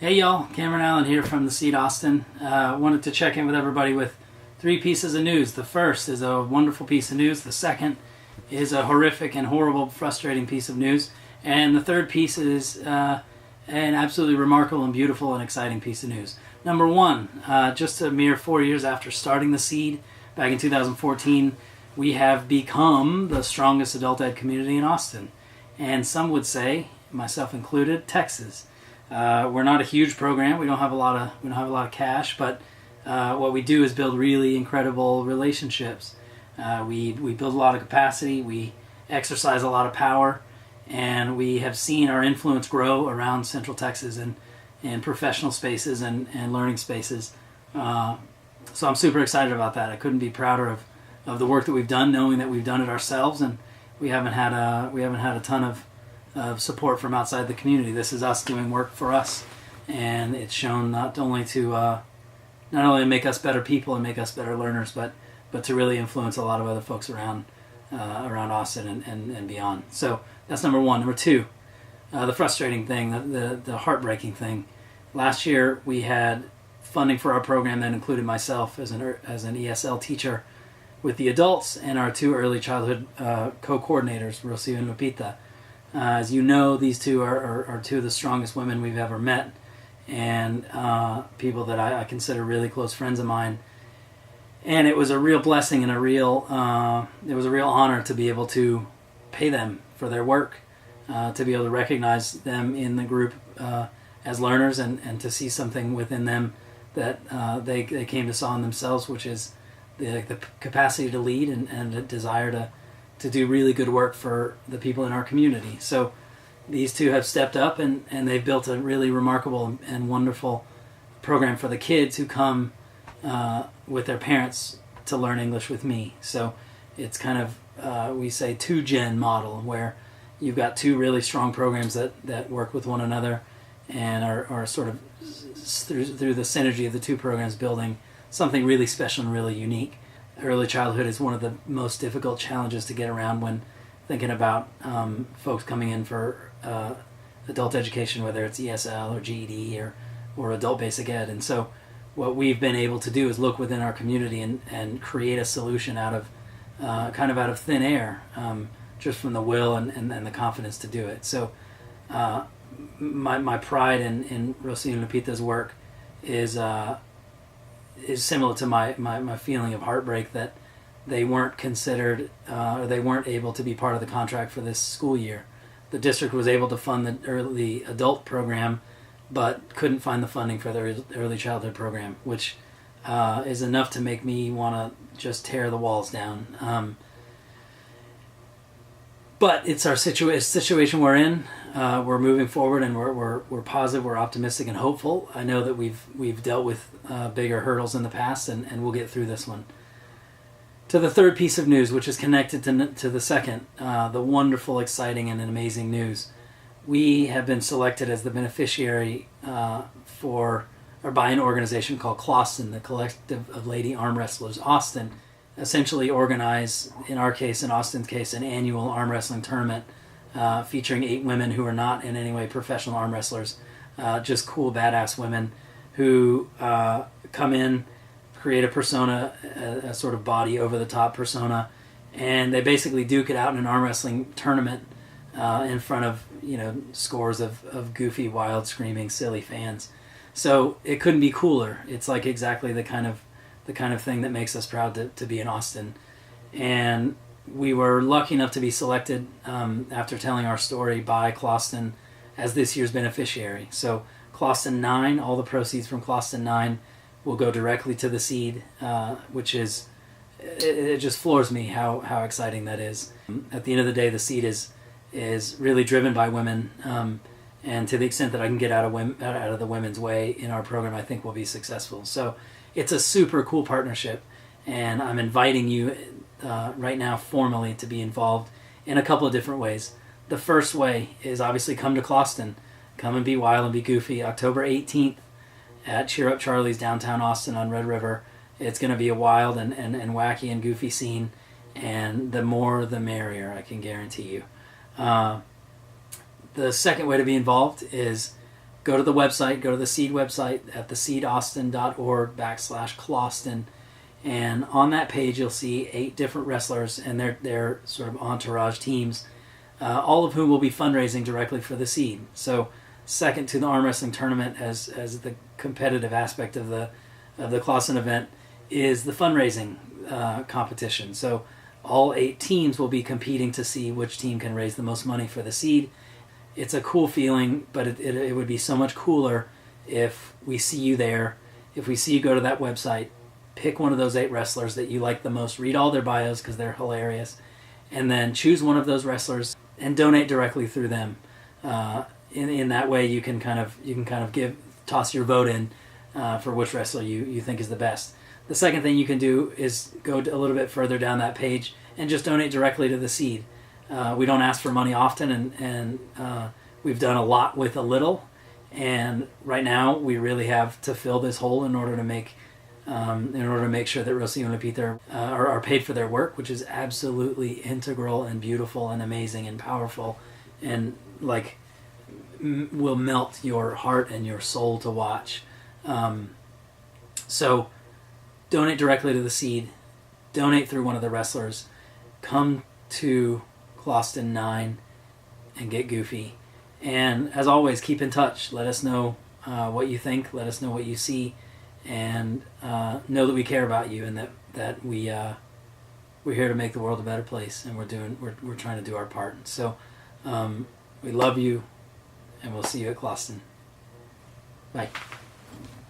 Hey y'all, Cameron Allen here from The SEED Austin. Wanted to check in with everybody with 3 pieces of news. The first is a wonderful piece of news. The second is a horrific and horrible, frustrating piece of news. And the third piece is an absolutely remarkable and beautiful and exciting piece of news. Number 1, just a mere 4 years after starting The SEED back in 2014, we have become the strongest adult ed community in Austin. And some would say, myself included, Texas. We're not a huge program. We don't have a lot of cash, but what we do is build really incredible relationships. We build a lot of capacity. We exercise a lot of power, and we have seen our influence grow around Central Texas and in professional spaces and learning spaces. So I'm super excited about that. I couldn't be prouder of the work that we've done, knowing that we've done it ourselves, and we haven't had a ton of support from outside the community. This is us doing work for us, and it's shown not only to make us better people and make us better learners, but to really influence a lot of other folks around Austin and beyond. So that's number 1. Number 2, the frustrating thing, the heartbreaking thing. Last year we had funding for our program that included myself as an ESL teacher with the adults and our 2 early childhood co-coordinators, Rocio and Lupita. As you know, these 2 are 2 of the strongest women we've ever met, and people that I consider really close friends of mine. And it was a real blessing and it was a real honor to be able to pay them for their work, to be able to recognize them in the group as learners, and to see something within them that they came to saw in themselves, which is the capacity to lead and the desire to do really good work for the people in our community. So these 2 have stepped up and they've built a really remarkable and wonderful program for the kids who come with their parents to learn English with me. So it's kind of, we say, 2-gen model, where you've got 2 really strong programs that work with one another and are sort of through the synergy of the 2 programs building something really special and really unique. Early childhood is one of the most difficult challenges to get around when thinking about folks coming in for adult education, whether it's ESL or GED or adult basic ed. And so what we've been able to do is look within our community and create a solution out of thin air, just from the will and the confidence to do it. So my pride in Rocio and Lupita's work is similar to my feeling of heartbreak that they weren't considered or they weren't able to be part of the contract for this school year. The district was able to fund the early adult program, but couldn't find the funding for the early childhood program, which is enough to make me want to just tear the walls down. But it's our situation we're in. We're moving forward, and we're positive, we're optimistic, and hopeful. I know that we've dealt with bigger hurdles in the past, and we'll get through this one. To the third piece of news, which is connected to the second, the wonderful, exciting, and amazing news. We have been selected as the beneficiary by an organization called CLAWstin, the Collective of Lady Arm Wrestlers Austin. Essentially organize, in Austin's case, an annual arm wrestling tournament featuring 8 women who are not in any way professional arm wrestlers, just cool, badass women who come in, create a persona, a sort of body over-the-top persona, and they basically duke it out in an arm wrestling tournament in front of scores of goofy, wild, screaming, silly fans. So it couldn't be cooler. It's like exactly the kind of thing that makes us proud to be in Austin. And we were lucky enough to be selected after telling our story by CLAWstin as this year's beneficiary. So CLAWstin 9, all the proceeds from CLAWstin 9 will go directly to the SEED, which is, it just floors me how exciting that is. At the end of the day, the SEED is really driven by women, and to the extent that I can get out of the women's way in our program, I think we'll be successful. So it's a super cool partnership, and I'm inviting you right now formally to be involved in a couple of different ways. The first way is obviously come to CLAWstin. Come and be wild and be goofy. October 18th at Cheer Up Charlie's downtown Austin on Red River. It's going to be a wild and wacky and goofy scene, and the more the merrier, I can guarantee you. The second way to be involved is go to the website, go to the SEED website at theseedaustin.org/CLAWstin, and on that page you'll see 8 different wrestlers and their sort of entourage teams, all of whom will be fundraising directly for the SEED. So second to the arm wrestling tournament as the competitive aspect of the CLAWstin event is the fundraising competition. So all 8 teams will be competing to see which team can raise the most money for the SEED. It's a cool feeling, but it would be so much cooler if we see you there, if we see you go to that website, pick one of those 8 wrestlers that you like the most, read all their bios because they're hilarious, and then choose one of those wrestlers and donate directly through them. In that way, you can kind of toss your vote in for which wrestler you think is the best. The second thing you can do is go a little bit further down that page and just donate directly to the SEED. We don't ask for money often, and we've done a lot with a little. And right now, we really have to fill this hole in order to make sure that Rocio and Peter are paid for their work, which is absolutely integral and beautiful and amazing and powerful, and like will melt your heart and your soul to watch. So donate directly to the SEED, donate through one of the wrestlers, come to CLAWstin 9 and get goofy. And as always, keep in touch. Let us know what you think. Let us know what you see, and know that we care about you and that we're here to make the world a better place, and we're trying to do our part. So we love you, and we'll see you at CLAWstin. Bye.